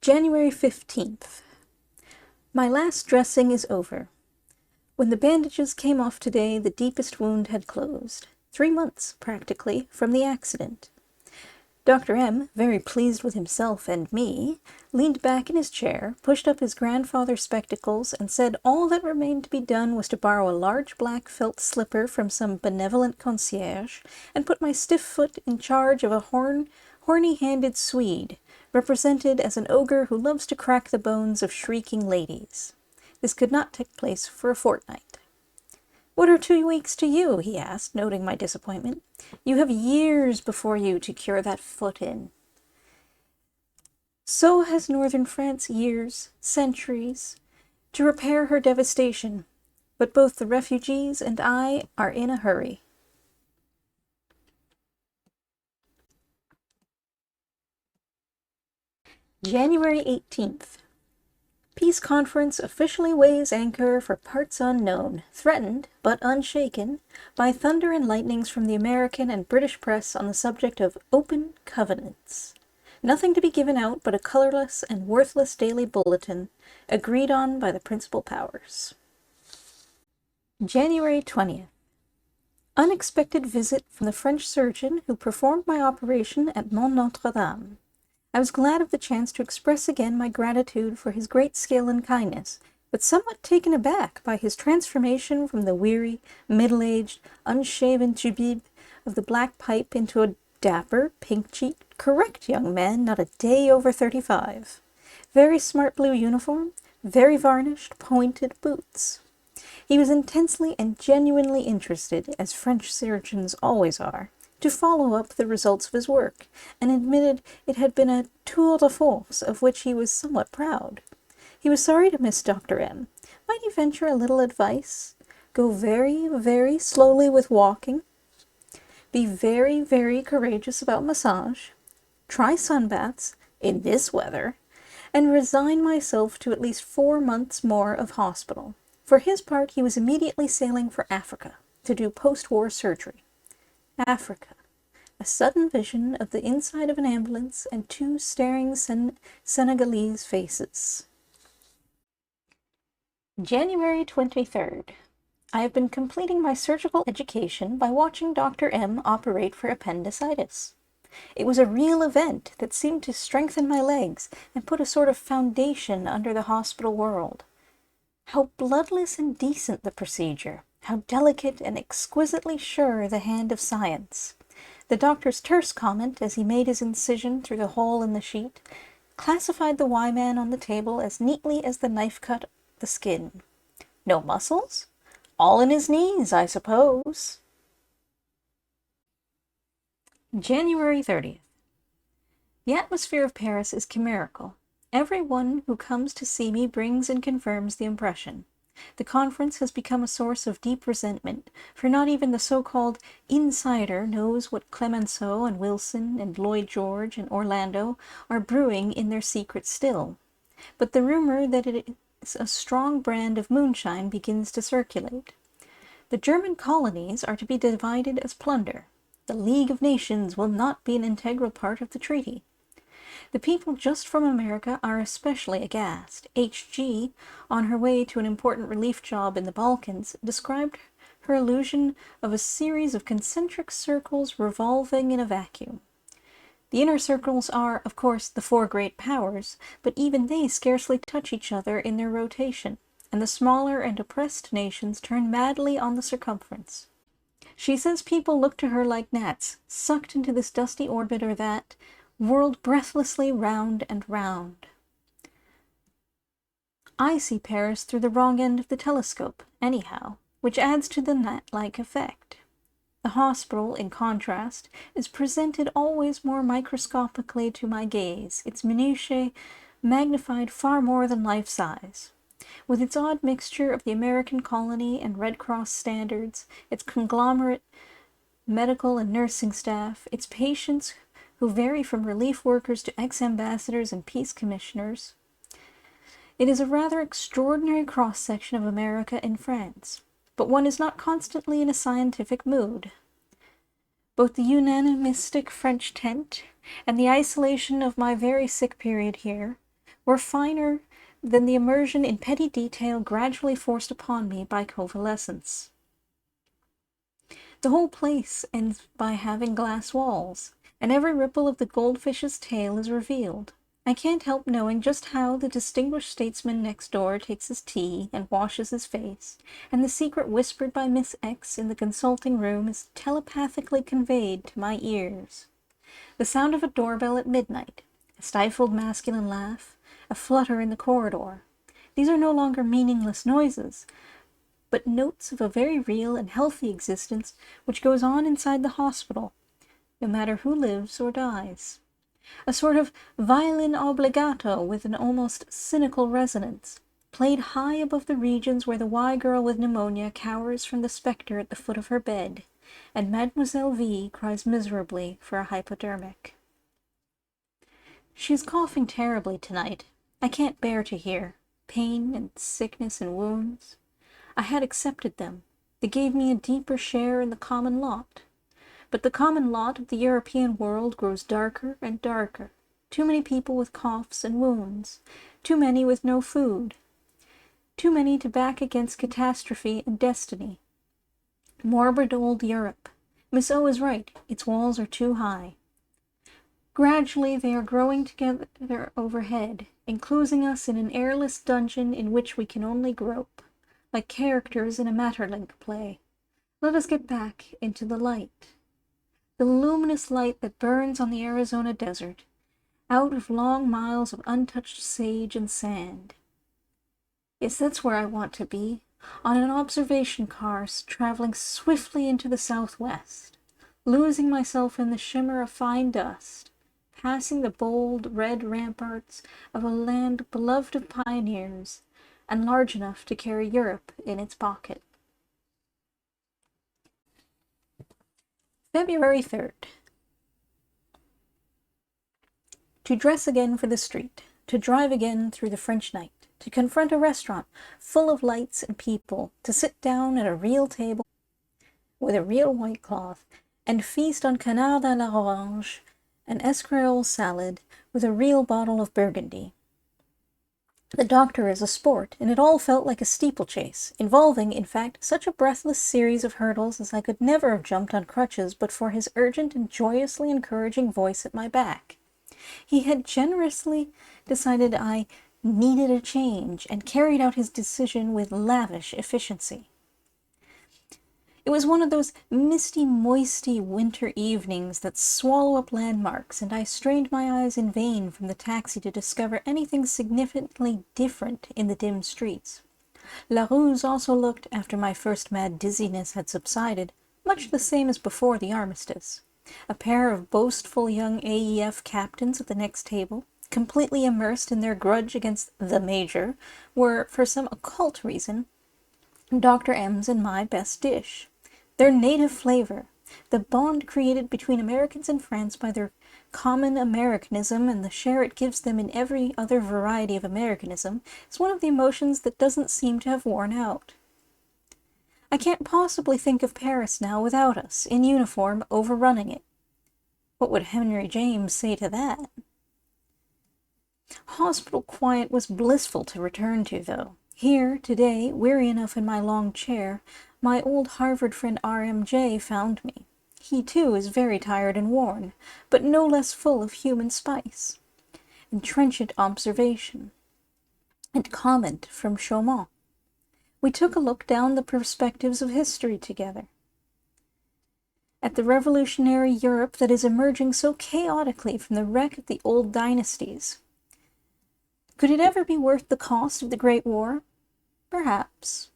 January 15th. My last dressing is over. When the bandages came off today, the deepest wound had closed. 3 months, practically, from the accident. Dr. M, very pleased with himself and me, leaned back in his chair, pushed up his grandfather's spectacles, and said all that remained to be done was to borrow a large black felt slipper from some benevolent concierge, and put my stiff foot in charge of a horny-handed Swede, represented as an ogre who loves to crack the bones of shrieking ladies. This could not take place for a fortnight. "What are 2 weeks to you?" he asked, noting my disappointment. "You have years before you to cure that foot in." "So has northern France years, centuries, to repair her devastation, but both the refugees and I are in a hurry." January 18th. Peace conference officially weighs anchor for parts unknown, threatened, but unshaken, by thunder and lightnings from the American and British press on the subject of open covenants. Nothing to be given out but a colorless and worthless daily bulletin, agreed on by the principal powers. January 20th. Unexpected visit from the French surgeon who performed my operation at Mont Notre Dame. I was glad of the chance to express again my gratitude for his great skill and kindness, but somewhat taken aback by his transformation from the weary, middle-aged, unshaven jubib of the black pipe into a dapper, pink-cheeked, correct young man not a day over 35. Very smart blue uniform, very varnished, pointed boots. He was intensely and genuinely interested, as French surgeons always are, to follow up the results of his work, and admitted it had been a tour de force of which he was somewhat proud. He was sorry to miss Dr. M. Might he venture a little advice? Go very, very slowly with walking. Be very, very courageous about massage. Try sunbaths, in this weather, and resign myself to at least 4 months more of hospital. For his part, he was immediately sailing for Africa to do post-war surgery. Africa. A sudden vision of the inside of an ambulance and 2 staring Senegalese faces. January 23rd. I have been completing my surgical education by watching Dr. M operate for appendicitis. It was a real event that seemed to strengthen my legs and put a sort of foundation under the hospital world. How bloodless and decent the procedure! How delicate and exquisitely sure the hand of science! The doctor's terse comment, as he made his incision through the hole in the sheet, classified the Y-man on the table as neatly as the knife cut the skin. No muscles? All in his knees, I suppose. January 30th. The atmosphere of Paris is chimerical. Every one who comes to see me brings and confirms the impression. The conference has become a source of deep resentment, for not even the so-called insider knows what Clemenceau and Wilson and Lloyd George and Orlando are brewing in their secret still. But the rumor that it is a strong brand of moonshine begins to circulate. The German colonies are to be divided as plunder. The League of Nations will not be an integral part of the treaty. The people just from America are especially aghast. H.G., on her way to an important relief job in the Balkans, described her illusion of a series of concentric circles revolving in a vacuum. The inner circles are, of course, the 4 great powers, but even they scarcely touch each other in their rotation, and the smaller and oppressed nations turn madly on the circumference. She says people look to her like gnats, sucked into this dusty orbit or that, whirled breathlessly round and round. I see Paris through the wrong end of the telescope, anyhow, which adds to the gnat-like effect. The hospital, in contrast, is presented always more microscopically to my gaze, its minutiae magnified far more than life-size. With its odd mixture of the American colony and Red Cross standards, its conglomerate medical and nursing staff, its patients who vary from relief workers to ex-ambassadors and peace commissioners. It is a rather extraordinary cross-section of America and France, but one is not constantly in a scientific mood. Both the unanimistic French tent and the isolation of my very sick period here, were finer than the immersion in petty detail gradually forced upon me by convalescence. The whole place ends by having glass walls, and every ripple of the goldfish's tail is revealed. I can't help knowing just how the distinguished statesman next door takes his tea and washes his face, and the secret whispered by Miss X in the consulting room is telepathically conveyed to my ears. The sound of a doorbell at midnight, a stifled masculine laugh, a flutter in the corridor. These are no longer meaningless noises, but notes of a very real and healthy existence which goes on inside the hospital, no matter who lives or dies. A sort of violin obbligato with an almost cynical resonance, played high above the regions where the Y-girl with pneumonia cowers from the spectre at the foot of her bed, and Mademoiselle V cries miserably for a hypodermic. She is coughing terribly tonight. I can't bear to hear. Pain and sickness and wounds. I had accepted them. They gave me a deeper share in the common lot. But the common lot of the European world grows darker and darker. Too many people with coughs and wounds. Too many with no food. Too many to back against catastrophe and destiny. Morbid old Europe. Miss O is right. Its walls are too high. Gradually they are growing together overhead, enclosing us in an airless dungeon in which we can only grope, like characters in a Maeterlinck play. Let us get back into the light. The luminous light that burns on the Arizona desert, out of long miles of untouched sage and sand. Yes, that's where I want to be, on an observation car traveling swiftly into the southwest, losing myself in the shimmer of fine dust, passing the bold red ramparts of a land beloved of pioneers, and large enough to carry Europe in its pocket. February 3rd. To dress again for the street, to drive again through the French night, to confront a restaurant full of lights and people, to sit down at a real table with a real white cloth, and feast on canard à l'orange and escarole salad with a real bottle of Burgundy. The doctor is a sport, and it all felt like a steeplechase, involving, in fact, such a breathless series of hurdles as I could never have jumped on crutches but for his urgent and joyously encouraging voice at my back. He had generously decided I needed a change, and carried out his decision with lavish efficiency. It was one of those misty, moisty winter evenings that swallow up landmarks, and I strained my eyes in vain from the taxi to discover anything significantly different in the dim streets. La Ruse also looked, after my first mad dizziness had subsided, much the same as before the armistice. A pair of boastful young AEF captains at the next table, completely immersed in their grudge against the Major, were, for some occult reason, Dr. M's and my best dish. Their native flavor, the bond created between Americans and France by their common Americanism and the share it gives them in every other variety of Americanism, is one of the emotions that doesn't seem to have worn out. I can't possibly think of Paris now without us, in uniform, overrunning it. What would Henry James say to that? Hospital quiet was blissful to return to, though. Here, today, weary enough in my long chair, my old Harvard friend R.M.J. found me. He, too, is very tired and worn, but no less full of human spice, and trenchant observation, and comment from Chaumont. We took a look down the perspectives of history together, at the revolutionary Europe that is emerging so chaotically from the wreck of the old dynasties. Could it ever be worth the cost of the Great War? Perhaps.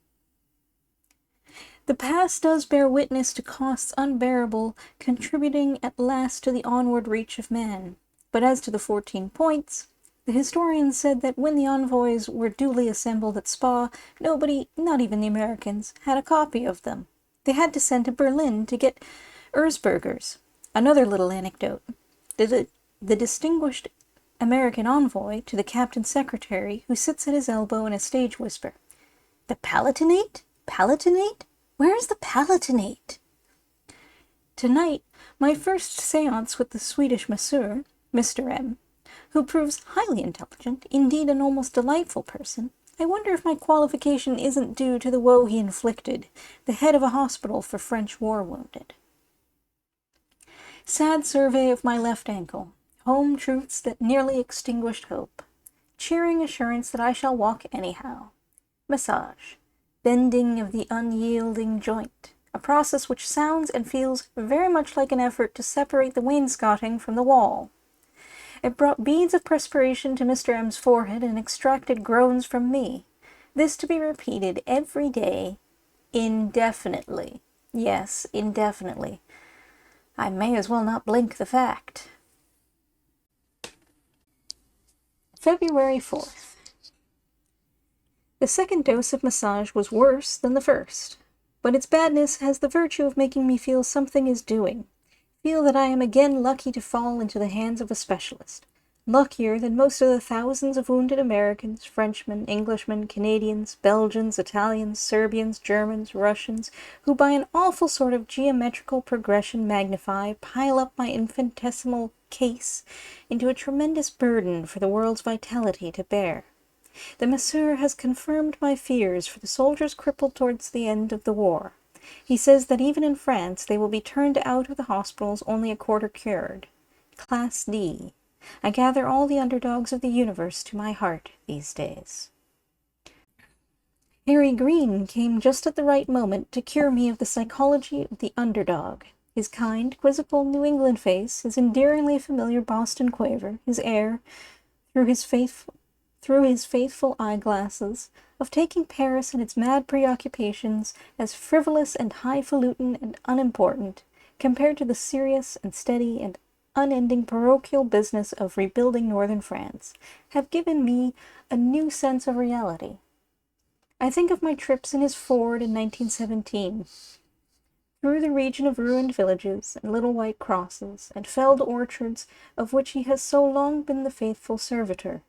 The past does bear witness to costs unbearable, contributing at last to the onward reach of man. But as to the 14 points, the historians said that when the envoys were duly assembled at Spa, nobody, not even the Americans, had a copy of them. They had to send to Berlin to get Erzberger's. Another little anecdote. The distinguished American envoy to the captain's secretary, who sits at his elbow in a stage whisper, "The Palatinate? Palatinate? Where is the Palatinate?" Tonight, my first séance with the Swedish masseur, Mr. M., who proves highly intelligent, indeed an almost delightful person, I wonder if my qualification isn't due to the woe he inflicted, the head of a hospital for French war wounded. Sad survey of my left ankle, home truths that nearly extinguished hope, cheering assurance that I shall walk anyhow. Massage, bending of the unyielding joint, a process which sounds and feels very much like an effort to separate the wainscoting from the wall. It brought beads of perspiration to Mr. M.'s forehead and extracted groans from me. This to be repeated every day, indefinitely. Yes, indefinitely. I may as well not blink the fact. February 4th. The second dose of massage was worse than the first, but its badness has the virtue of making me feel something is doing. Feel that I am again lucky to fall into the hands of a specialist, luckier than most of the thousands of wounded Americans, Frenchmen, Englishmen, Canadians, Belgians, Italians, Serbians, Germans, Russians, who by an awful sort of geometrical progression magnify, pile up my infinitesimal case into a tremendous burden for the world's vitality to bear. The masseur has confirmed my fears for the soldiers crippled towards the end of the war. He says that even in France they will be turned out of the hospitals only a quarter cured. Class D. I gather all the underdogs of the universe to my heart these days. Harry Green came just at the right moment to cure me of the psychology of the underdog. His kind, quizzical New England face, his endearingly familiar Boston quaver, his air, through his faithful eyeglasses, of taking Paris and its mad preoccupations as frivolous and highfalutin and unimportant, compared to the serious and steady and unending parochial business of rebuilding northern France, have given me a new sense of reality. I think of my trips in his Ford in 1917, through the region of ruined villages and little white crosses and felled orchards of which he has so long been the faithful servitor.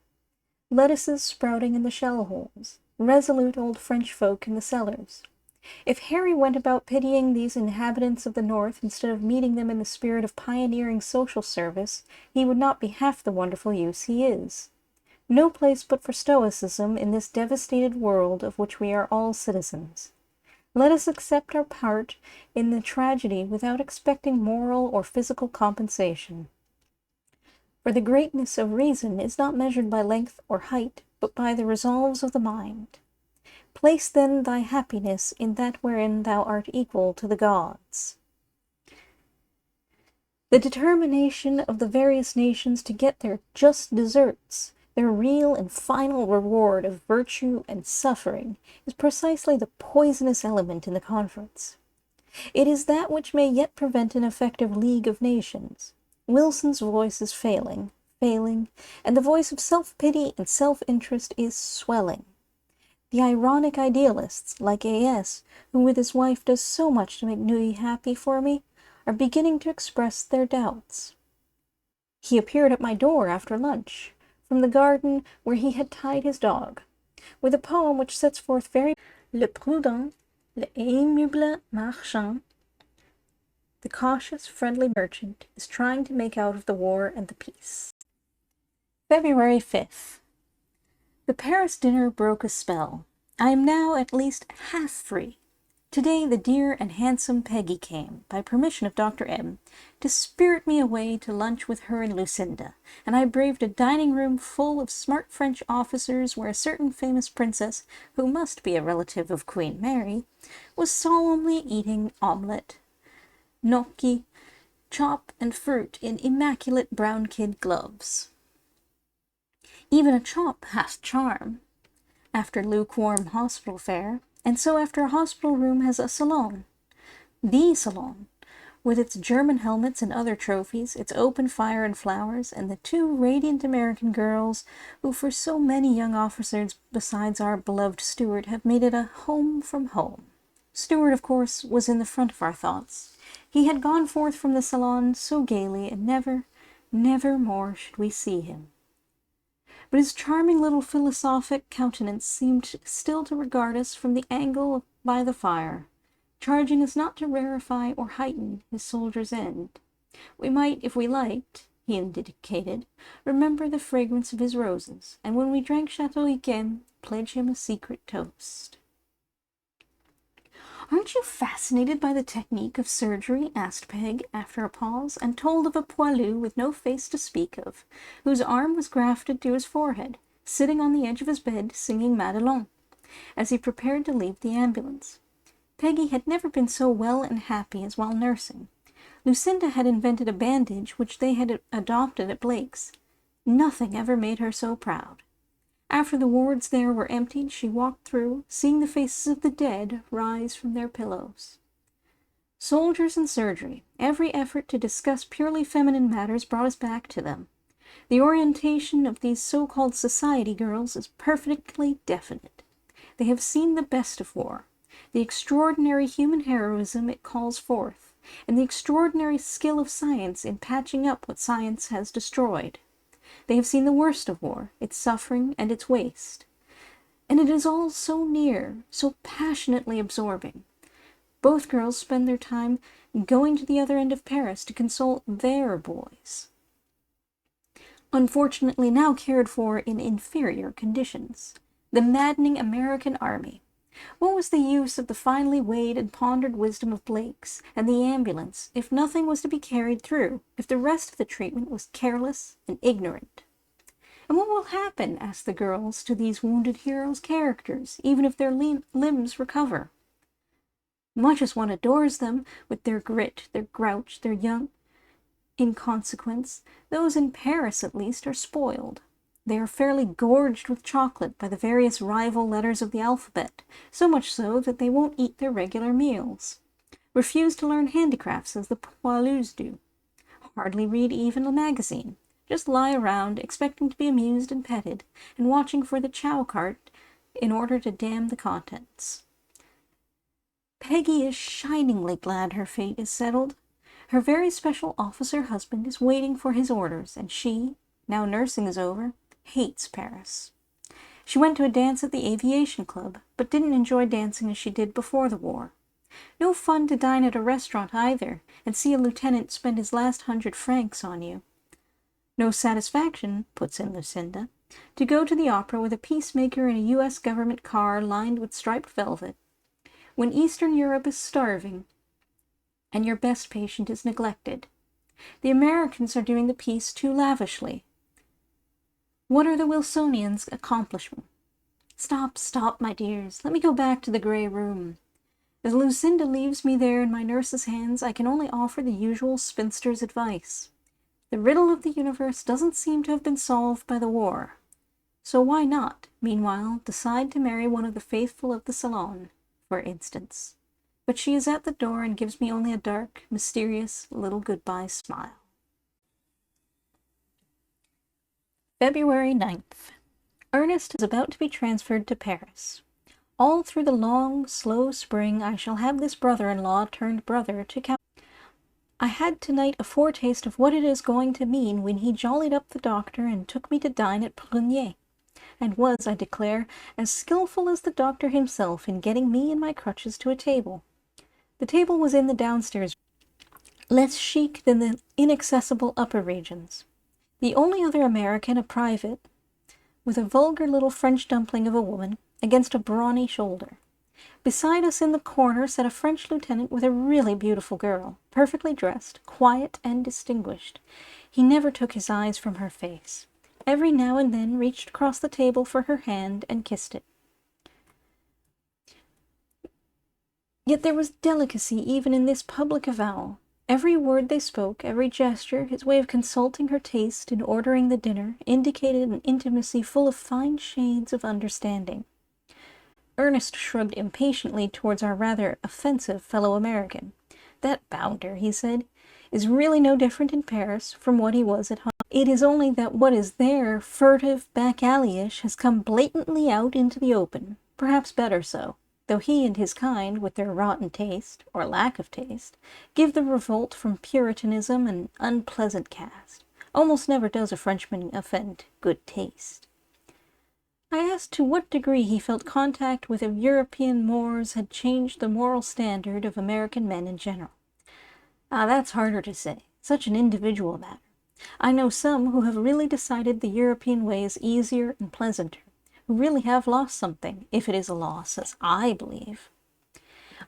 Lettuces sprouting in the shell holes, resolute old French folk in the cellars. If Harry went about pitying these inhabitants of the North instead of meeting them in the spirit of pioneering social service, he would not be half the wonderful use he is. No place but for stoicism in this devastated world of which we are all citizens. Let us accept our part in the tragedy without expecting moral or physical compensation. For the greatness of reason is not measured by length or height, but by the resolves of the mind. Place then thy happiness in that wherein thou art equal to the gods. The determination of the various nations to get their just deserts, their real and final reward of virtue and suffering, is precisely the poisonous element in the conference. It is that which may yet prevent an effective League of Nations. Wilson's voice is failing, and the voice of self-pity and self-interest is swelling. The ironic idealists, like A.S., who with his wife does so much to make Neuilly happy for me, are beginning to express their doubts. He appeared at my door after lunch, from the garden where he had tied his dog, with a poem which sets forth very le prudent, l'aimable marchand. The cautious, friendly merchant is trying to make out of the war and the peace. February 5th. The Paris dinner broke a spell. I am now at least half free. Today the dear and handsome Peggy came, by permission of Dr. M., to spirit me away to lunch with her and Lucinda, and I braved a dining-room full of smart French officers where a certain famous princess, who must be a relative of Queen Mary, was solemnly eating omelette, gnocchi, chop, and fruit in immaculate brown kid gloves. Even a chop hath charm, after lukewarm hospital fare, and so after a hospital room has a salon. The salon, with its German helmets and other trophies, its open fire and flowers, and the two radiant American girls who for so many young officers besides our beloved Stuart have made it a home from home. Stuart, of course, was in the front of our thoughts. He had gone forth from the salon so gaily, and never, never more should we see him. But his charming little philosophic countenance seemed still to regard us from the angle by the fire, charging us not to rarefy or heighten his soldier's end. We might, if we liked, he indicated, remember the fragrance of his roses, and when we drank Chateau Yquem, pledge him a secret toast. Aren't you fascinated by the technique of surgery? Asked Peg, after a pause, and told of a poilu with no face to speak of, whose arm was grafted to his forehead, sitting on the edge of his bed singing Madelon, as he prepared to leave the ambulance. Peggy had never been so well and happy as while nursing. Lucinda had invented a bandage which they had adopted at Blake's. Nothing ever made her so proud. After the wards there were emptied, she walked through, seeing the faces of the dead rise from their pillows. Soldiers and surgery, every effort to discuss purely feminine matters brought us back to them. The orientation of these so-called society girls is perfectly definite. They have seen the best of war, the extraordinary human heroism it calls forth, and the extraordinary skill of science in patching up what science has destroyed. They have seen the worst of war, its suffering and its waste. And it is all so near, so passionately absorbing. Both girls spend their time going to the other end of Paris to console their boys, unfortunately now cared for in inferior conditions. The maddening American army. What was the use of the finely weighed and pondered wisdom of Blake's and the ambulance if nothing was to be carried through, if the rest of the treatment was careless and ignorant? And what will happen, asked the girls, to these wounded heroes' characters, even if their limbs recover? Much as one adores them, with their grit, their grouch, their young inconsequence, those in Paris, at least, are spoiled. They are fairly gorged with chocolate by the various rival letters of the alphabet, so much so that they won't eat their regular meals, refuse to learn handicrafts as the poilus do, hardly read even a magazine, just lie around expecting to be amused and petted, and watching for the chow cart in order to damn the contents. Peggy is shiningly glad her fate is settled. Her very special officer husband is waiting for his orders, and she, now nursing is over, hates Paris. She went to a dance at the aviation club, but didn't enjoy dancing as she did before the war. No fun to dine at a restaurant either, and see a lieutenant spend his last 100 francs on you. No satisfaction, puts in Lucinda, to go to the opera with a peacemaker in a U.S. government car lined with striped velvet, when Eastern Europe is starving, and your best patient is neglected. The Americans are doing the peace too lavishly. What are the Wilsonians' accomplishments? Stop, my dears. Let me go back to the grey room. As Lucinda leaves me there in my nurse's hands, I can only offer the usual spinster's advice. The riddle of the universe doesn't seem to have been solved by the war. So why not, meanwhile, decide to marry one of the faithful of the salon, for instance? But she is at the door and gives me only a dark, mysterious little goodbye smile. February 9th. Ernest is about to be transferred to Paris. All through the long, slow spring I shall have this brother-in-law turned brother to count. I had tonight a foretaste of what it is going to mean when he jollied up the doctor and took me to dine at Prunier, and was, I declare, as skilful as the doctor himself in getting me and my crutches to a table. The table was in the downstairs, less chic than the inaccessible upper regions. The only other American a private, with a vulgar little French dumpling of a woman against a brawny shoulder. Beside us in the corner sat a French lieutenant with a really beautiful girl, perfectly dressed, quiet and distinguished. He never took his eyes from her face. Every now and then reached across the table for her hand and kissed it. Yet there was delicacy even in this public avowal. Every word they spoke, every gesture, his way of consulting her taste in ordering the dinner, indicated an intimacy full of fine shades of understanding. Ernest shrugged impatiently towards our rather offensive fellow American. That bounder, he said, is really no different in Paris from what he was at home. It is only that what is there, furtive, back-alley-ish, has come blatantly out into the open, perhaps better so, though he and his kind, with their rotten taste, or lack of taste, give the revolt from Puritanism an unpleasant cast. Almost never does a Frenchman offend good taste. I asked to what degree he felt contact with European Moors had changed the moral standard of American men in general. That's harder to say. Such an individual matter. I know some who have really decided the European way is easier and pleasanter, who really have lost something, if it is a loss, as I believe.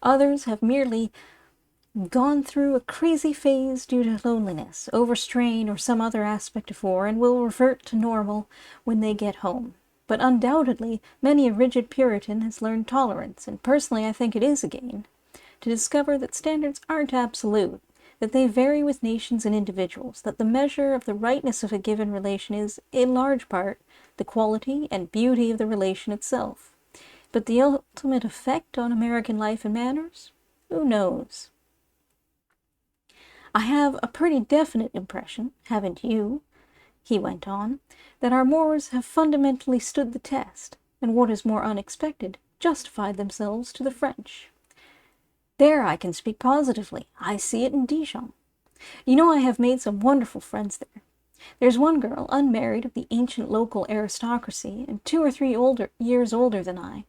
Others have merely gone through a crazy phase due to loneliness, overstrain, or some other aspect of war, and will revert to normal when they get home. But undoubtedly, many a rigid Puritan has learned tolerance, and personally I think it is a gain, to discover that standards aren't absolute, that they vary with nations and individuals, that the measure of the rightness of a given relation is, in large part, the quality and beauty of the relation itself. But the ultimate effect on American life and manners? Who knows? I have a pretty definite impression, haven't you, he went on, that our mores have fundamentally stood the test, and what is more unexpected, justified themselves to the French. There I can speak positively. I see it in Dijon. You know I have made some wonderful friends there. There's one girl, unmarried, of the ancient local aristocracy, and 2 or 3 years older than I,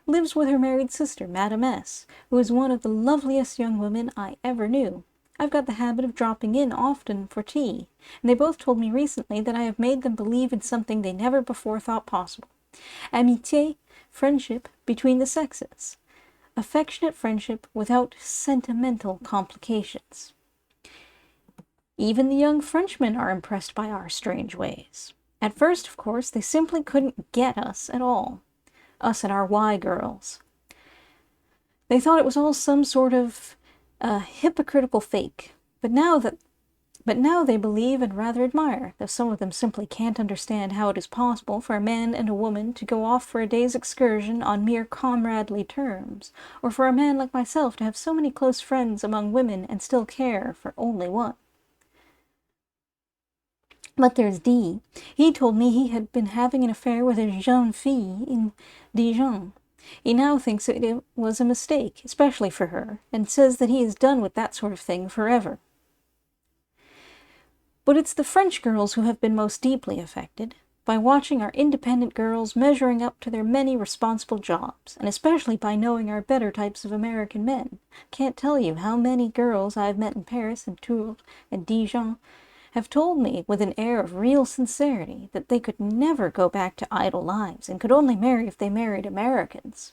lives with her married sister, Madame S., who is one of the loveliest young women I ever knew. I've got the habit of dropping in often for tea, and they both told me recently that I have made them believe in something they never before thought possible. Amitié, friendship between the sexes. Affectionate friendship without sentimental complications. Even the young Frenchmen are impressed by our strange ways. At first, of course, they simply couldn't get us at all. Us and our Y girls. They thought it was all some sort of hypocritical fake. But now they believe and rather admire, though some of them simply can't understand how it is possible for a man and a woman to go off for a day's excursion on mere comradely terms, or for a man like myself to have so many close friends among women and still care for only one. But there's D. He told me he had been having an affair with a jeune fille in Dijon. He now thinks it was a mistake, especially for her, and says that he is done with that sort of thing forever. But it's the French girls who have been most deeply affected, by watching our independent girls measuring up to their many responsible jobs, and especially by knowing our better types of American men. Can't tell you how many girls I have met in Paris and Tours and Dijon have told me with an air of real sincerity that they could never go back to idle lives, and could only marry if they married Americans.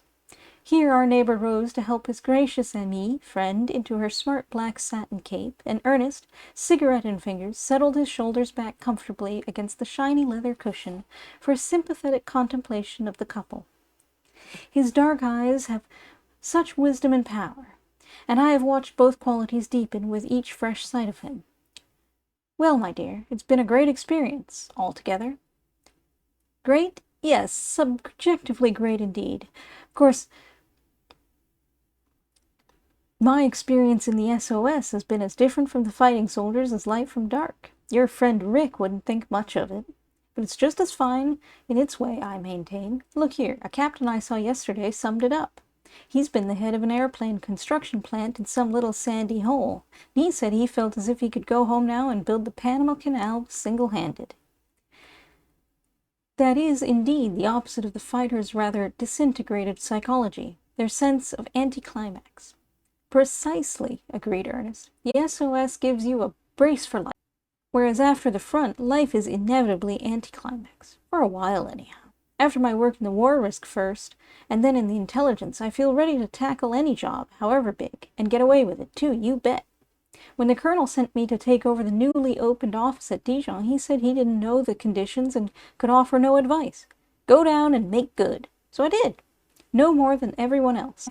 Here our neighbor rose to help his gracious friend into her smart black satin cape, and Ernest, cigarette in fingers, settled his shoulders back comfortably against the shiny leather cushion for a sympathetic contemplation of the couple. His dark eyes have such wisdom and power, and I have watched both qualities deepen with each fresh sight of him. Well, my dear, it's been a great experience, altogether. Great? Yes, subjectively great indeed. Of course, my experience in the SOS has been as different from the fighting soldiers as light from dark. Your friend Rick wouldn't think much of it. But it's just as fine in its way, I maintain. Look here, a captain I saw yesterday summed it up. He's been the head of an airplane construction plant in some little sandy hole. And he said he felt as if he could go home now and build the Panama Canal single-handed. That is, indeed, the opposite of the fighter's rather disintegrated psychology, their sense of anticlimax. Precisely, agreed Ernest. The SOS gives you a brace for life, whereas after the front, life is inevitably anticlimax. For a while, anyhow. After my work in the war risk first, and then in the intelligence, I feel ready to tackle any job, however big, and get away with it, too, you bet. When the colonel sent me to take over the newly opened office at Dijon, he said he didn't know the conditions and could offer no advice. Go down and make good. So I did. No more than everyone else.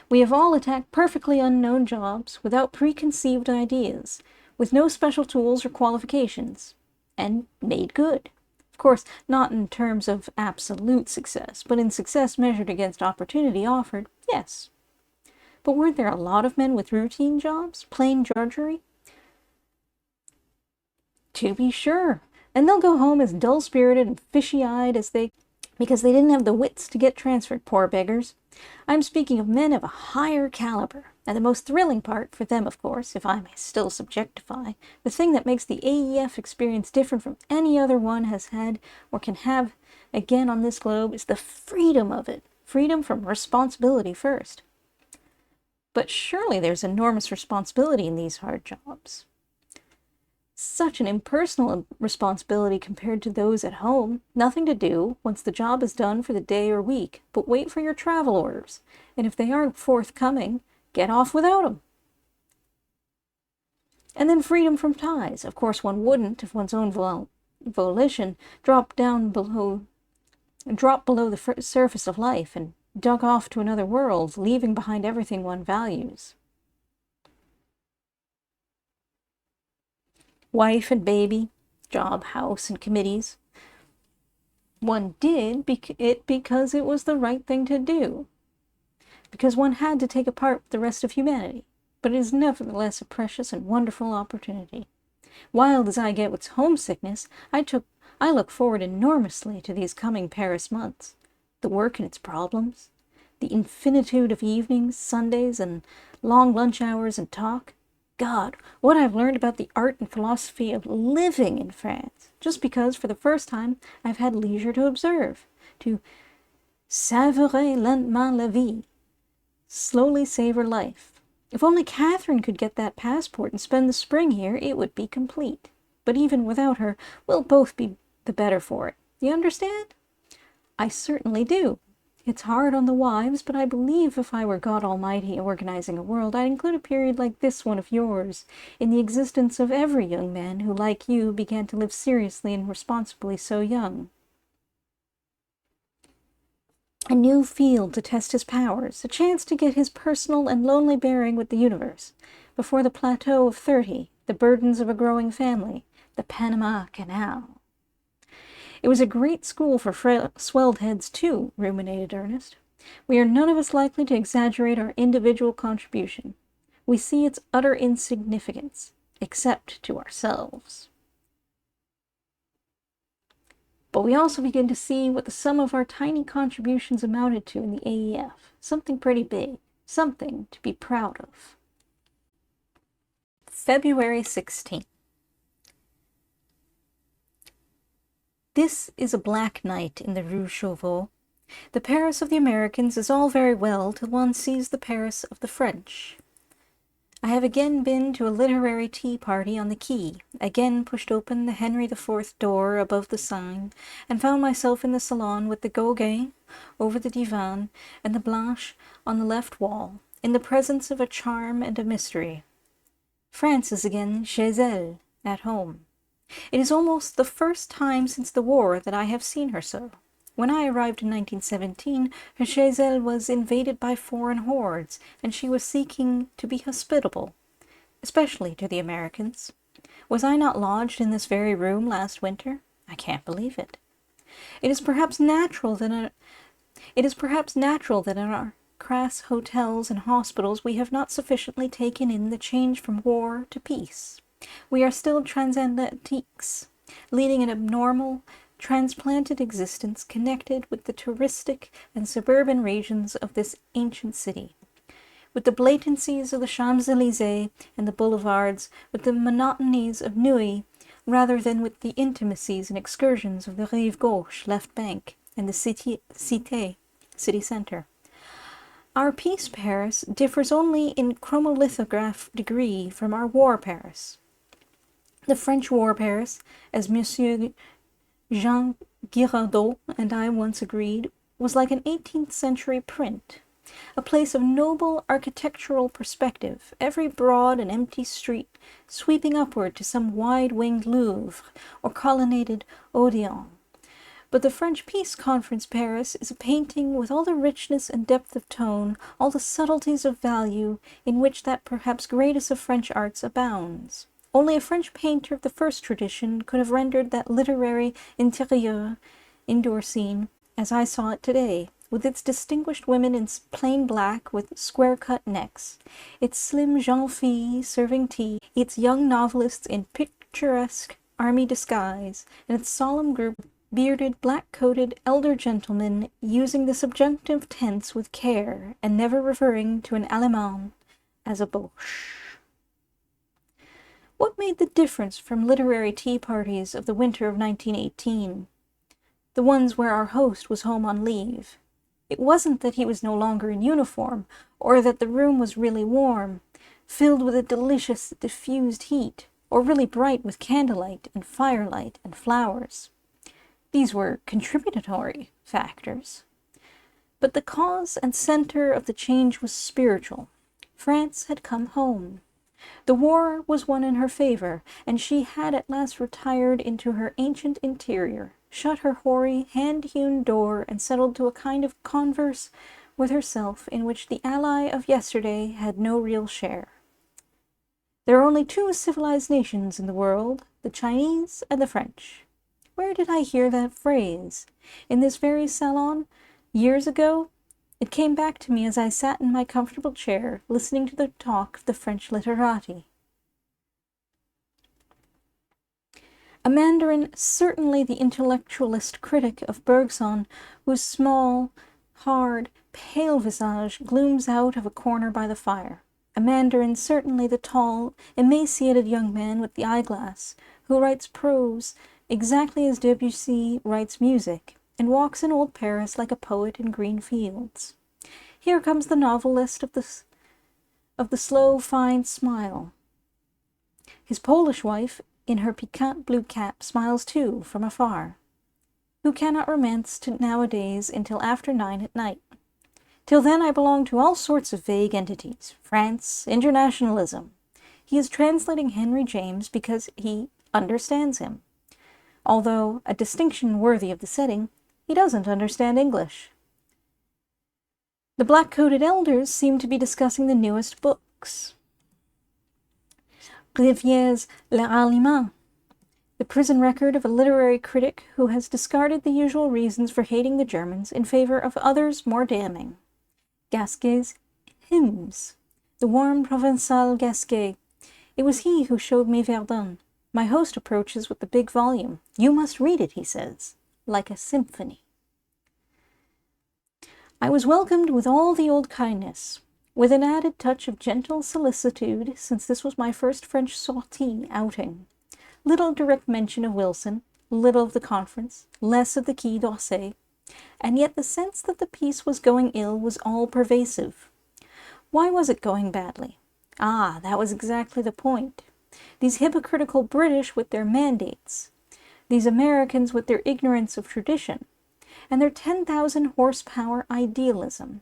We have all attacked perfectly unknown jobs, without preconceived ideas, with no special tools or qualifications, and made good. Of course, not in terms of absolute success, but in success measured against opportunity offered, yes. But weren't there a lot of men with routine jobs, plain drudgery? To be sure, and they'll go home as dull-spirited and fishy-eyed as because they didn't have the wits to get transferred, poor beggars. I'm speaking of men of a higher caliber, and the most thrilling part, for them of course, if I may still subjectify, the thing that makes the AEF experience different from any other one has had or can have again on this globe, is the freedom of it. Freedom from responsibility first. But surely there's enormous responsibility in these hard jobs. Such an impersonal responsibility compared to those at home. Nothing to do, once the job is done for the day or week, but wait for your travel orders. And if they aren't forthcoming, get off without them. And then freedom from ties. Of course, one wouldn't, if one's own volition, drop below the surface of life and dug off to another world, leaving behind everything one values. Wife and baby, job, house, and committees. One did it because it was the right thing to do, because one had to take apart the rest of humanity, but it is nevertheless a precious and wonderful opportunity. Wild as I get with homesickness, I look forward enormously to these coming Paris months. The work and its problems, the infinitude of evenings, Sundays, and long lunch hours and talk. God, what I've learned about the art and philosophy of living in France, just because for the first time I've had leisure to observe, to savourer lentement la vie, slowly savor life. If only Catherine could get that passport and spend the spring here, it would be complete. But even without her, we'll both be the better for it. You understand? I certainly do. It's hard on the wives, but I believe if I were God Almighty organizing a world, I'd include a period like this one of yours in the existence of every young man who, like you, began to live seriously and responsibly so young. A new field to test his powers, a chance to get his personal and lonely bearing with the universe, before the plateau of 30, the burdens of a growing family, the Panama Canal. It was a great school for swelled heads, too, ruminated Ernest. We are none of us likely to exaggerate our individual contribution. We see its utter insignificance, except to ourselves. But we also begin to see what the sum of our tiny contributions amounted to in the AEF. Something pretty big. Something to be proud of. February 16th. This is a black night in the Rue Chauveau. The Paris of the Americans is all very well till one sees the Paris of the French. I have again been to a literary tea party on the quay, again pushed open the Henry IV door above the sign, and found myself in the salon with the Gauguin over the divan and the Blanche on the left wall, in the presence of a charm and a mystery. France is again chez elle, at home. It is almost the first time since the war that I have seen her so. When I arrived in 1917, her chez elle was invaded by foreign hordes, and she was seeking to be hospitable, especially to the Americans. Was I not lodged in this very room last winter? I can't believe it. It is perhaps natural that in our crass hotels and hospitals we have not sufficiently taken in the change from war to peace. We are still transatlantiques, leading an abnormal, transplanted existence connected with the touristic and suburban regions of this ancient city, with the blatancies of the Champs-Élysées and the boulevards, with the monotonies of Neuilly, rather than with the intimacies and excursions of the Rive Gauche, left bank, and the Cité, city center. Our peace Paris differs only in chromolithograph degree from our war Paris. The French war Paris, as Monsieur Jean Girardot and I once agreed, was like an 18th century print, a place of noble architectural perspective, every broad and empty street sweeping upward to some wide-winged Louvre or colonnaded Odeon. But the French Peace Conference Paris is a painting with all the richness and depth of tone, all the subtleties of value, in which that perhaps greatest of French arts abounds. Only a French painter of the first tradition could have rendered that literary interieur, indoor scene, as I saw it today, with its distinguished women in plain black with square-cut necks, its slim jeunes filles serving tea, its young novelists in picturesque army disguise, and its solemn group of bearded, black-coated elder gentlemen using the subjunctive tense with care and never referring to an Allemand as a Boche. What made the difference from literary tea parties of the winter of 1918, the ones where our host was home on leave? It wasn't that he was no longer in uniform, or that the room was really warm, filled with a delicious, diffused heat. or really bright with candlelight and firelight and flowers. These were contributory factors. But the cause and center of the change was spiritual. France had come home. The war was won in her favor, and she had at last retired into her ancient interior, shut her hoary, hand-hewn door, and settled to a kind of converse with herself in which the ally of yesterday had no real share. There are only two civilized nations in the world, the Chinese and the French. Where did I hear that phrase? In this very salon, years ago? It came back to me as I sat in my comfortable chair, listening to the talk of the French literati. A Mandarin, certainly the intellectualist critic of Bergson, whose small, hard, pale visage glooms out of a corner by the fire. A Mandarin, certainly the tall, emaciated young man with the eyeglass, who writes prose exactly as Debussy writes music, and walks in old Paris like a poet in green fields. Here comes the novelist of the slow, fine smile. His Polish wife, in her piquant blue cap, smiles too, from afar. Who cannot romance nowadays until after 9 at night? Till then I belong to all sorts of vague entities. France, internationalism. He is translating Henry James because he understands him. Although, a distinction worthy of the setting, he doesn't understand English. The black-coated elders seem to be discussing the newest books. Rivier's Les Aliments, the prison record of a literary critic who has discarded the usual reasons for hating the Germans in favor of others more damning. Gasquet's Hymns, the warm Provençal Gasquet. It was he who showed me Verdun. My host approaches with the big volume. You must read it, he says, like a symphony. I was welcomed with all the old kindness, with an added touch of gentle solicitude, since this was my first French sortie outing. Little direct mention of Wilson, little of the conference, less of the Quai d'Orsay, and yet the sense that the piece was going ill was all-pervasive. Why was it going badly? Ah, that was exactly the point. These hypocritical British with their mandates, these Americans with their ignorance of tradition, and their 10,000 horsepower idealism.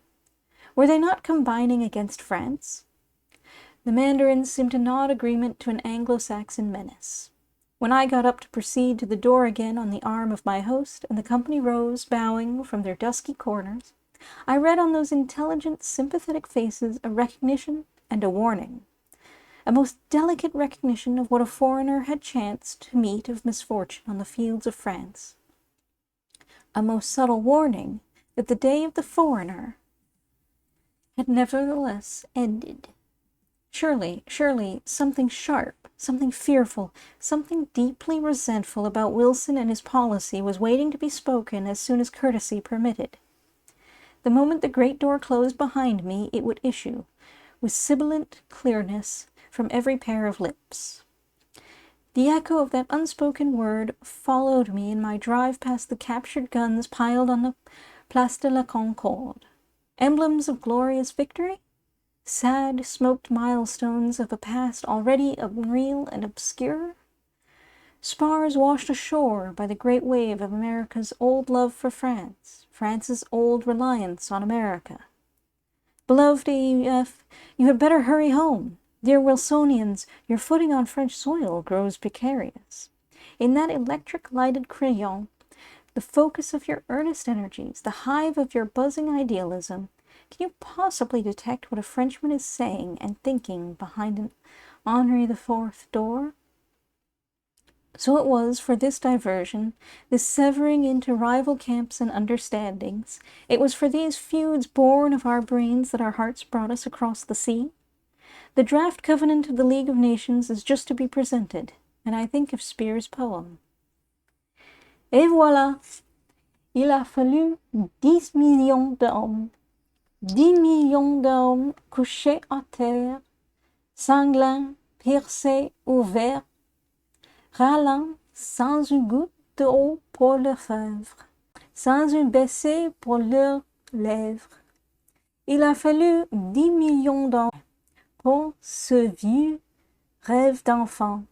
Were they not combining against France? The Mandarins seemed to nod agreement to an Anglo-Saxon menace. When I got up to proceed to the door again on the arm of my host, and the company rose, bowing, from their dusky corners, I read on those intelligent, sympathetic faces a recognition and a warning. A most delicate recognition of what a foreigner had chanced to meet of misfortune on the fields of France. A most subtle warning that the day of the foreigner had nevertheless ended. Surely, something sharp, something fearful, something deeply resentful about Wilson and his policy was waiting to be spoken as soon as courtesy permitted. The moment the great door closed behind me, it would issue, with sibilant clearness, from every pair of lips. The echo of that unspoken word followed me in my drive past the captured guns piled on the Place de la Concorde. Emblems of glorious victory? Sad, smoked milestones of a past already unreal and obscure? Spars washed ashore by the great wave of America's old love for France, France's old reliance on America. Beloved AEF, you had better hurry home. Dear Wilsonians, your footing on French soil grows precarious. In that electric-lighted crayon, the focus of your earnest energies, the hive of your buzzing idealism, can you possibly detect what a Frenchman is saying and thinking behind an Henri IV door? So it was for this diversion, this severing into rival camps and understandings. It was for these feuds born of our brains that our hearts brought us across the sea. The draft covenant of the League of Nations is just to be presented, and I think of Spear's poem. Et voilà, il a fallu 10 millions d'hommes, 10 millions d'hommes couchés à terre, sanglants, piercés, ouverts, râlant, sans une goutte d'eau pour leurs fèvres, sans un baiser pour leurs lèvres. Il a fallu 10 millions d'hommes pour ce vieux rêve d'enfant,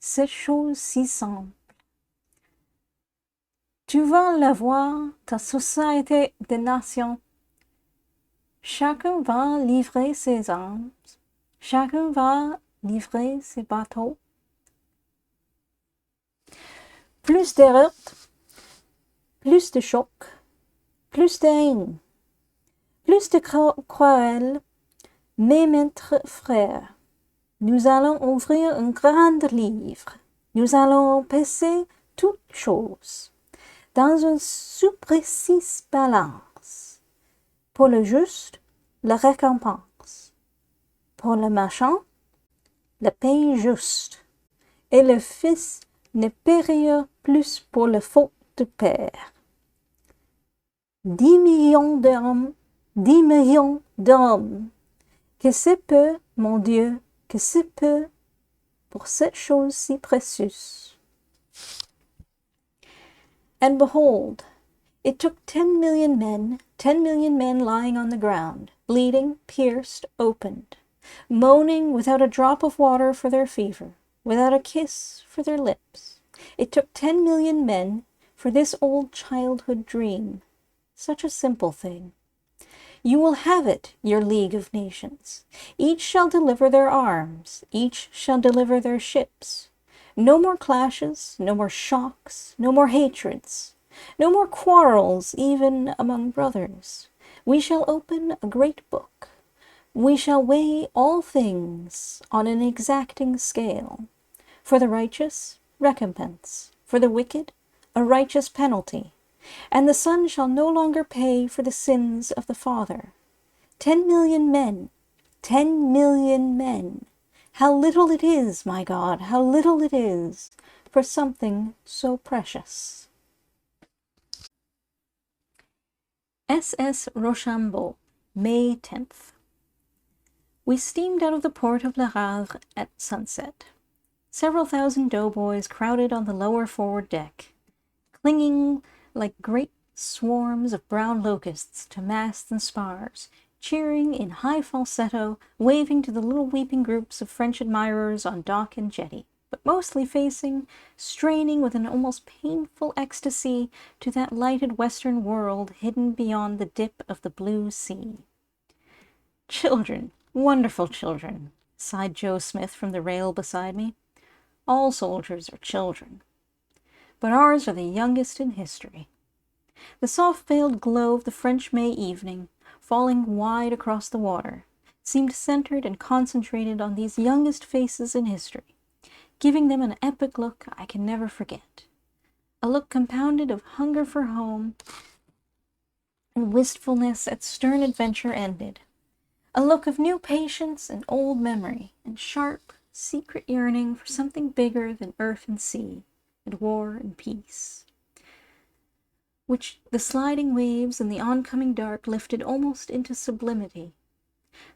cette chose si simple. Tu vas la voir, ta société des nations. Chacun va livrer ses armes, chacun va livrer ses bateaux. Plus d'erreurs, plus de chocs, plus de haine, plus de cruel, mes maîtres frères. Nous allons ouvrir un grand livre. Nous allons peser toutes choses dans une précise balance. Pour le juste, la récompense. Pour le méchant, le paye juste. Et le fils ne périra plus pour la faute du père. 10 millions d'hommes, 10 millions d'hommes. Que c'est peu, mon Dieu, que c'est peu pour cette chose si précieuse. And behold, it took 10 million men lying on the ground, bleeding, pierced, opened, moaning without a drop of water for their fever, without a kiss for their lips. It took 10 million men for this old childhood dream, such a simple thing. You will have it, your League of Nations. Each shall deliver their arms, each shall deliver their ships. No more clashes, no more shocks, no more hatreds, no more quarrels even among brothers. We shall open a great book. We shall weigh all things on an exacting scale. For the righteous, recompense. For the wicked, a righteous penalty. And the Son shall no longer pay for the sins of the Father. 10 million men, 10 million men. How little it is, my God, how little it is for something so precious. SS Rochambeau, May 10th. We steamed out of the port of Le Havre at sunset. Several thousand doughboys crowded on the lower forward deck, clinging like great swarms of brown locusts to masts and spars, cheering in high falsetto, waving to the little weeping groups of French admirers on dock and jetty, but mostly facing, straining with an almost painful ecstasy to that lighted western world hidden beyond the dip of the blue sea. Children, wonderful children, sighed Joe Smith from the rail beside me. All soldiers are children, but ours are the youngest in history. The soft-veiled glow of the French May evening, falling wide across the water, seemed centered and concentrated on these youngest faces in history, giving them an epic look I can never forget. A look compounded of hunger for home and wistfulness at stern adventure ended. A look of new patience and old memory, and sharp, secret yearning for something bigger than earth and sea, and war and peace, which the sliding waves and the oncoming dark lifted almost into sublimity.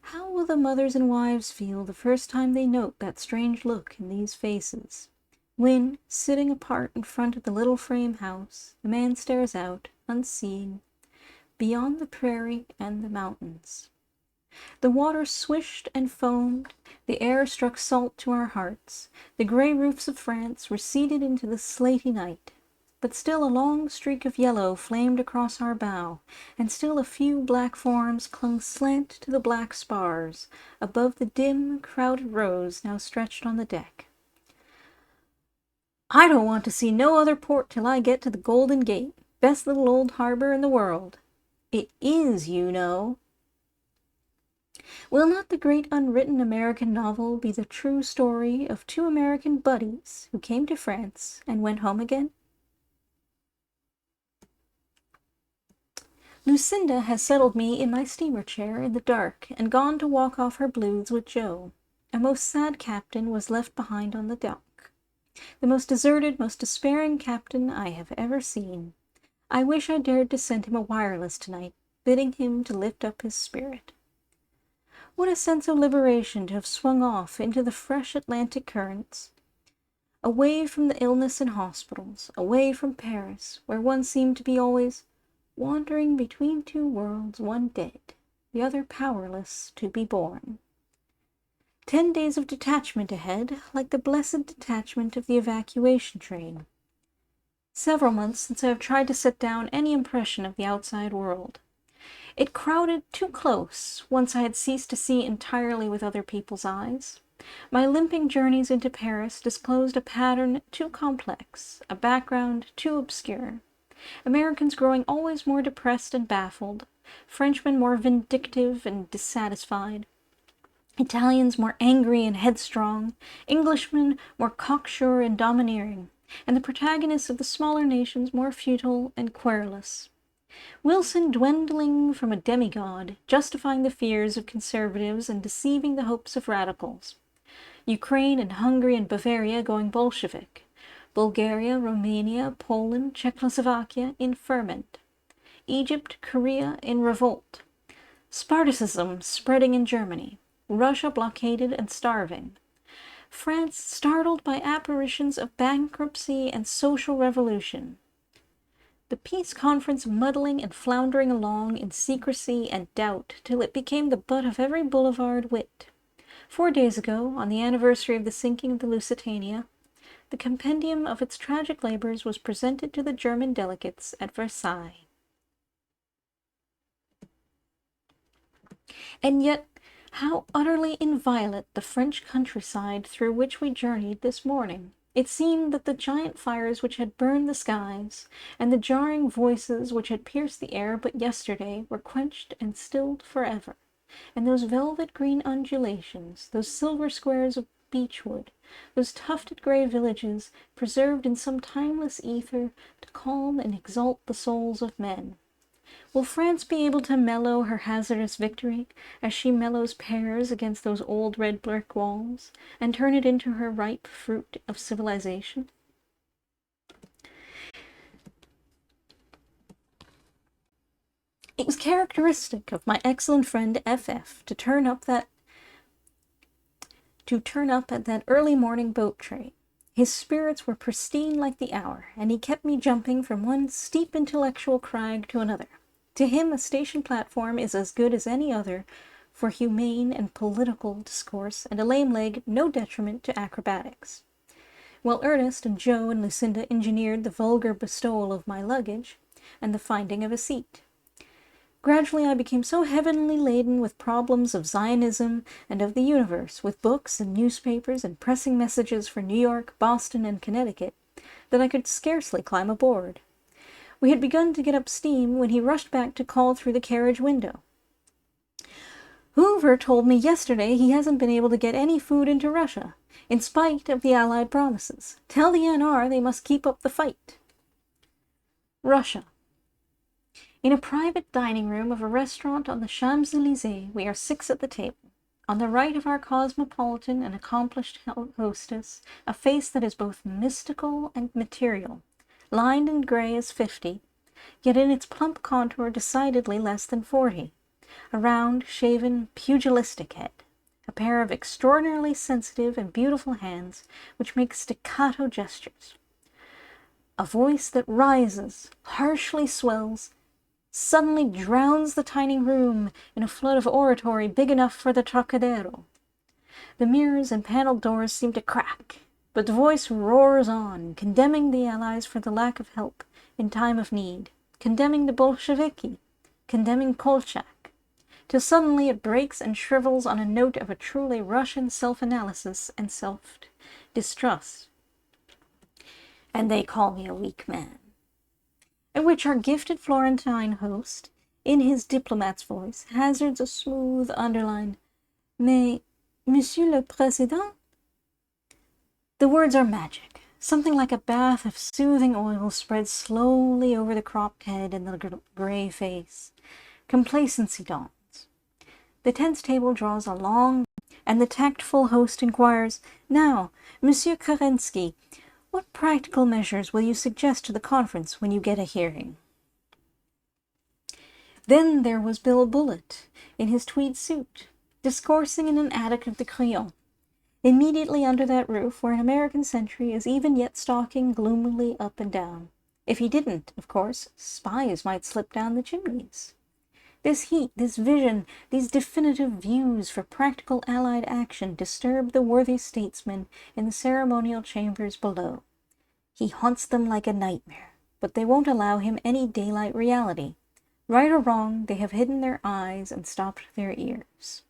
How will the mothers and wives feel the first time they note that strange look in these faces, when, sitting apart in front of the little frame house, the man stares out, unseeing, beyond the prairie and the mountains. The water swished and foamed, the air struck salt to our hearts, the grey roofs of France receded into the slaty night, but still a long streak of yellow flamed across our bow, and still a few black forms clung slant to the black spars, above the dim, crowded rows now stretched on the deck. I don't want to see no other port till I get to the Golden Gate, best little old harbor in the world. It is, you know. Will not the great unwritten American novel be the true story of two American buddies who came to France and went home again? Lucinda has settled me in my steamer chair in the dark and gone to walk off her blues with Joe. A most sad captain was left behind on the dock. The most deserted, most despairing captain I have ever seen. I wish I dared to send him a wireless tonight, bidding him to lift up his spirit. What a sense of liberation to have swung off into the fresh Atlantic currents, away from the illness in hospitals, away from Paris, where one seemed to be always wandering between two worlds, one dead, the other powerless to be born. 10 days of detachment ahead, like the blessed detachment of the evacuation train. Several months since I have tried to set down any impression of the outside world. It crowded too close, once I had ceased to see entirely with other people's eyes. My limping journeys into Paris disclosed a pattern too complex, a background too obscure. Americans growing always more depressed and baffled, Frenchmen more vindictive and dissatisfied, Italians more angry and headstrong, Englishmen more cocksure and domineering, and the protagonists of the smaller nations more futile and querulous. Wilson dwindling from a demigod, justifying the fears of conservatives and deceiving the hopes of radicals. Ukraine and Hungary and Bavaria going Bolshevik. Bulgaria, Romania, Poland, Czechoslovakia in ferment. Egypt, Korea in revolt. Spartacism spreading in Germany. Russia blockaded and starving. France startled by apparitions of bankruptcy and social revolution. The peace conference muddling and floundering along in secrecy and doubt till it became the butt of every boulevard wit. 4 days ago, on the anniversary of the sinking of the Lusitania, the compendium of its tragic labors was presented to the German delegates at Versailles. And yet, how utterly inviolate the French countryside through which we journeyed this morning! It seemed that the giant fires which had burned the skies, and the jarring voices which had pierced the air but yesterday, were quenched and stilled forever, and those velvet green undulations, those silver squares of beechwood, those tufted grey villages, preserved in some timeless ether to calm and exalt the souls of men. Will France be able to mellow her hazardous victory, as she mellows pears against those old red brick walls, and turn it into her ripe fruit of civilization? It was characteristic of my excellent friend F.F. to turn up at that early morning boat train. His spirits were pristine like the hour, and he kept me jumping from one steep intellectual crag to another. To him, a station platform is as good as any other for humane and political discourse, and a lame leg no detriment to acrobatics. While Ernest and Joe and Lucinda engineered the vulgar bestowal of my luggage, and the finding of a seat. Gradually I became so heavily laden with problems of Zionism and of the universe, with books and newspapers and pressing messages for New York, Boston, and Connecticut, that I could scarcely climb aboard. We had begun to get up steam when he rushed back to call through the carriage window. Hoover told me yesterday he hasn't been able to get any food into Russia, in spite of the Allied promises. Tell the NR they must keep up the fight. Russia. In a private dining room of a restaurant on the Champs-Élysées, we are 6 at the table. On the right of our cosmopolitan and accomplished hostess, a face that is both mystical and material, lined and grey as 50, yet in its plump contour decidedly less than 40. A round, shaven, pugilistic head, a pair of extraordinarily sensitive and beautiful hands which make staccato gestures, a voice that rises, harshly swells, suddenly drowns the tiny room in a flood of oratory big enough for the Trocadero. The mirrors and panelled doors seem to crack, but the voice roars on, condemning the Allies for the lack of help in time of need, condemning the Bolsheviki, condemning Kolchak, till suddenly it breaks and shrivels on a note of a truly Russian self-analysis and self-distrust. And they call me a weak man. At which our gifted Florentine host, in his diplomat's voice, hazards a smooth, underlined, "Mais, Monsieur le Président?" The words are magic. Something like a bath of soothing oil spreads slowly over the cropped head and the grey face. Complacency dawns. The tense table draws a long, and the tactful host inquires, "Now, Monsieur Kerensky, what practical measures will you suggest to the conference when you get a hearing?" Then there was Bill Bullitt, in his tweed suit, discoursing in an attic of the Crillon, immediately under that roof where an American sentry is even yet stalking gloomily up and down. If he didn't, of course, spies might slip down the chimneys. This heat, this vision, these definitive views for practical Allied action disturb the worthy statesman in the ceremonial chambers below. He haunts them like a nightmare, but they won't allow him any daylight reality. Right or wrong, they have hidden their eyes and stopped their ears.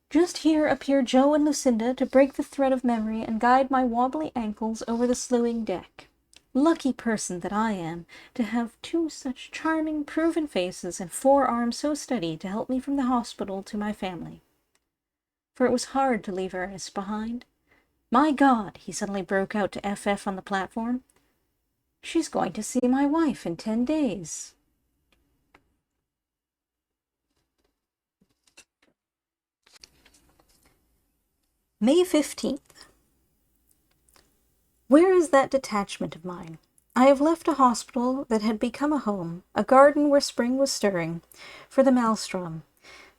Just here appear Joe and Lucinda to break the thread of memory and guide my wobbly ankles over the slewing deck. Lucky person that I am, to have two such charming, proven faces and forearms so steady to help me from the hospital to my family. For it was hard to leave Ernest behind. My God, he suddenly broke out to FF on the platform. She's going to see my wife in 10 days. May 15th. Where is that detachment of mine? I have left a hospital that had become a home, a garden where spring was stirring, for the maelstrom,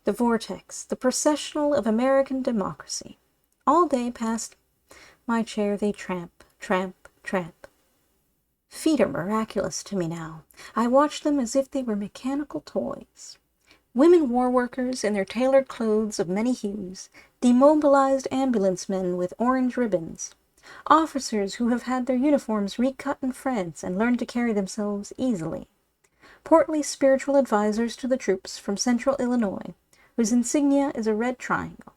the vortex, the processional of American democracy. All day past my chair they tramp, tramp, tramp. Feet are miraculous to me now. I watch them as if they were mechanical toys. Women war workers in their tailored clothes of many hues, demobilized ambulance men with orange ribbons, officers who have had their uniforms recut in France and learned to carry themselves easily, portly spiritual advisors to the troops from central Illinois, whose insignia is a red triangle,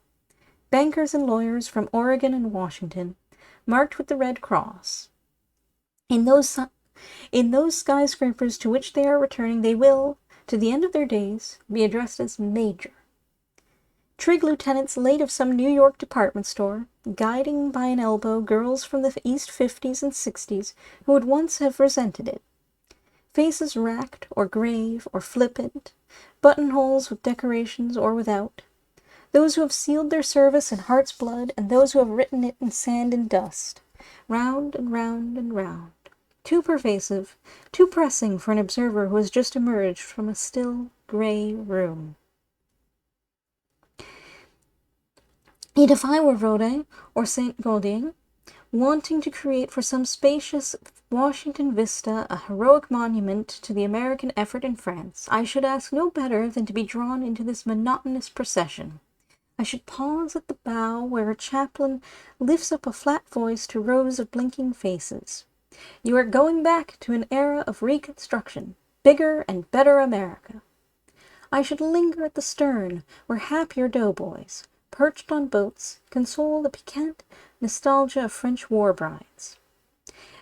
bankers and lawyers from Oregon and Washington, marked with the Red Cross. In those skyscrapers to which they are returning, they will, to the end of their days, be addressed as Major. Trig lieutenants late of some New York department store, guiding by an elbow girls from the East 50s and 60s who would once have resented it. Faces racked or grave or flippant, buttonholes with decorations or without. Those who have sealed their service in heart's blood and those who have written it in sand and dust. Round and round and round. Too pervasive, too pressing for an observer who has just emerged from a still, gray room. Yet if I were Rodin or Saint Gaudens, wanting to create for some spacious Washington vista a heroic monument to the American effort in France, I should ask no better than to be drawn into this monotonous procession. I should pause at the bow where a chaplain lifts up a flat voice to rows of blinking faces. You are going back to an era of Reconstruction, bigger and better America. I should linger at the stern where happier doughboys, perched on boats, console the piquant nostalgia of French war brides.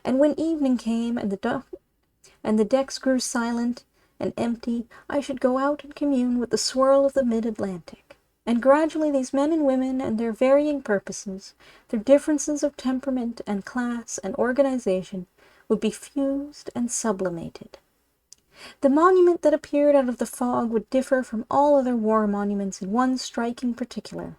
And when evening came and the decks grew silent and empty, I should go out and commune with the swirl of the mid-Atlantic. And gradually these men and women and their varying purposes, their differences of temperament and class and organization, would be fused and sublimated. The monument that appeared out of the fog would differ from all other war monuments in one striking particular.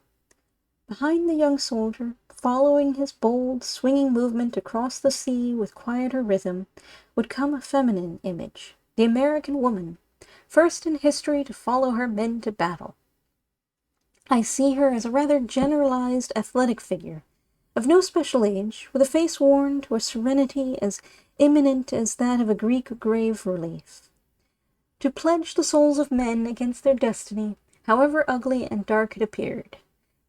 Behind the young soldier, following his bold, swinging movement across the sea with quieter rhythm, would come a feminine image, the American woman, first in history to follow her men to battle. I see her as a rather generalized athletic figure, of no special age, with a face worn to a serenity as imminent as that of a Greek grave relief. To pledge the souls of men against their destiny, however ugly and dark it appeared,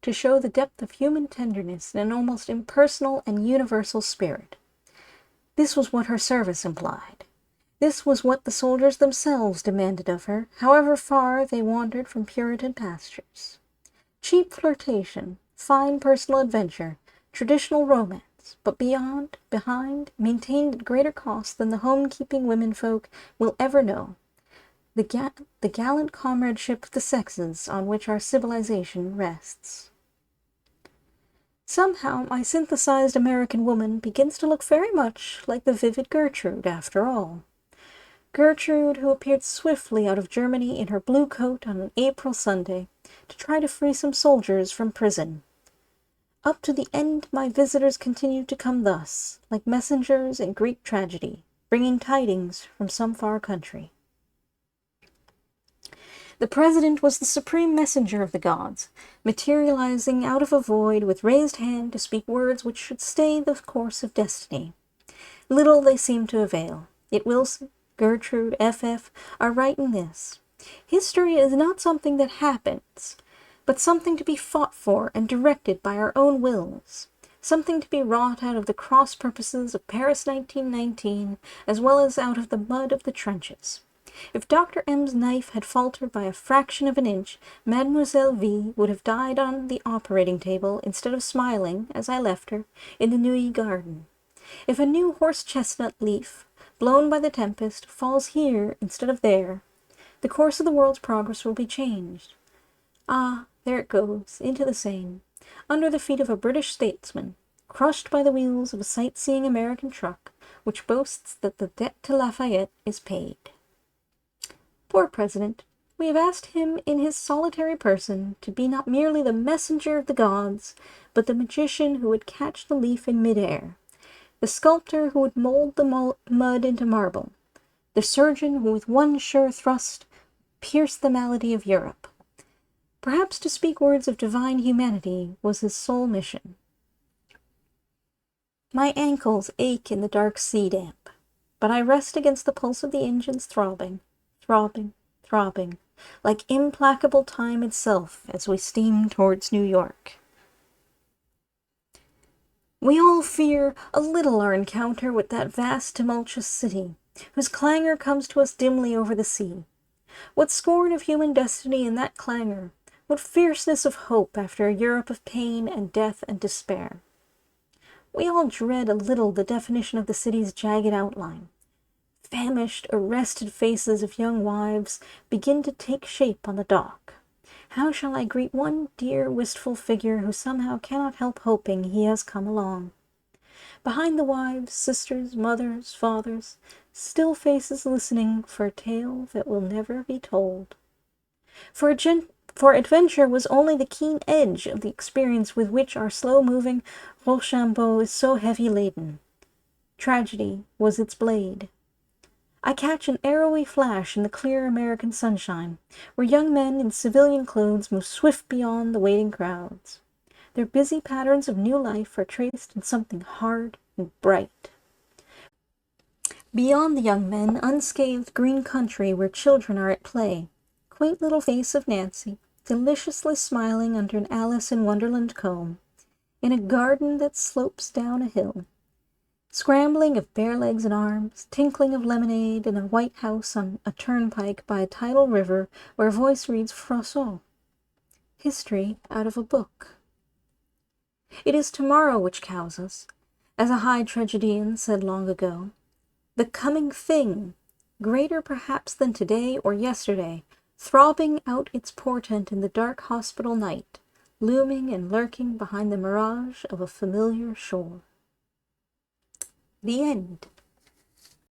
to show the depth of human tenderness in an almost impersonal and universal spirit. This was what her service implied. This was what the soldiers themselves demanded of her, however far they wandered from Puritan pastures. Cheap flirtation, fine personal adventure, traditional romance, but behind, maintained at greater cost than the home-keeping womenfolk will ever know. The gallant comradeship of the sexes on which our civilization rests. Somehow my synthesized American woman begins to look very much like the vivid Gertrude, after all. Gertrude, who appeared swiftly out of Germany in her blue coat on an April Sunday to try to free some soldiers from prison. Up to the end my visitors continued to come thus, like messengers in Greek tragedy, bringing tidings from some far country. The president was the supreme messenger of the gods, materializing out of a void with raised hand to speak words which should stay the course of destiny. Little they seemed to avail. Yet Wilson, Gertrude, F.F. are right in this. History is not something that happens, but something to be fought for and directed by our own wills, something to be wrought out of the cross purposes of Paris 1919, as well as out of the mud of the trenches. If Dr. M.'s knife had faltered by a fraction of an inch, Mademoiselle V. would have died on the operating table instead of smiling, as I left her, in the Neuilly garden. If a new horse-chestnut leaf, blown by the tempest, falls here instead of there, the course of the world's progress will be changed. Ah, there it goes, into the Seine, under the feet of a British statesman, crushed by the wheels of a sight-seeing American truck, which boasts that the debt to Lafayette is paid. Poor President, we have asked him in his solitary person to be not merely the messenger of the gods, but the magician who would catch the leaf in mid-air, the sculptor who would mold the mud into marble, the surgeon who with one sure thrust pierced the malady of Europe. Perhaps to speak words of divine humanity was his sole mission. My ankles ache in the dark sea damp, but I rest against the pulse of the engines throbbing, throbbing, throbbing, like implacable time itself as we steam towards New York. We all fear a little our encounter with that vast tumultuous city, whose clangor comes to us dimly over the sea. What scorn of human destiny in that clangor! What fierceness of hope after a Europe of pain and death and despair! We all dread a little the definition of the city's jagged outline. Famished, arrested faces of young wives begin to take shape on the dock. How shall I greet one dear, wistful figure who somehow cannot help hoping he has come along? Behind the wives, sisters, mothers, fathers, still faces listening for a tale that will never be told. For adventure was only the keen edge of the experience with which our slow-moving Rochambeau is so heavy laden. Tragedy was its blade. I catch an arrowy flash in the clear American sunshine, where young men in civilian clothes move swift beyond the waiting crowds. Their busy patterns of new life are traced in something hard and bright. Beyond the young men, unscathed green country where children are at play. Quaint little face of Nancy, deliciously smiling under an Alice in Wonderland comb, in a garden that slopes down a hill. Scrambling of bare legs and arms, tinkling of lemonade in a white house on a turnpike by a tidal river where a voice reads Froissart. History out of a book. It is tomorrow which cows us, as a high tragedian said long ago. The coming thing, greater perhaps than today or yesterday, throbbing out its portent in the dark hospital night, looming and lurking behind the mirage of a familiar shore. The end.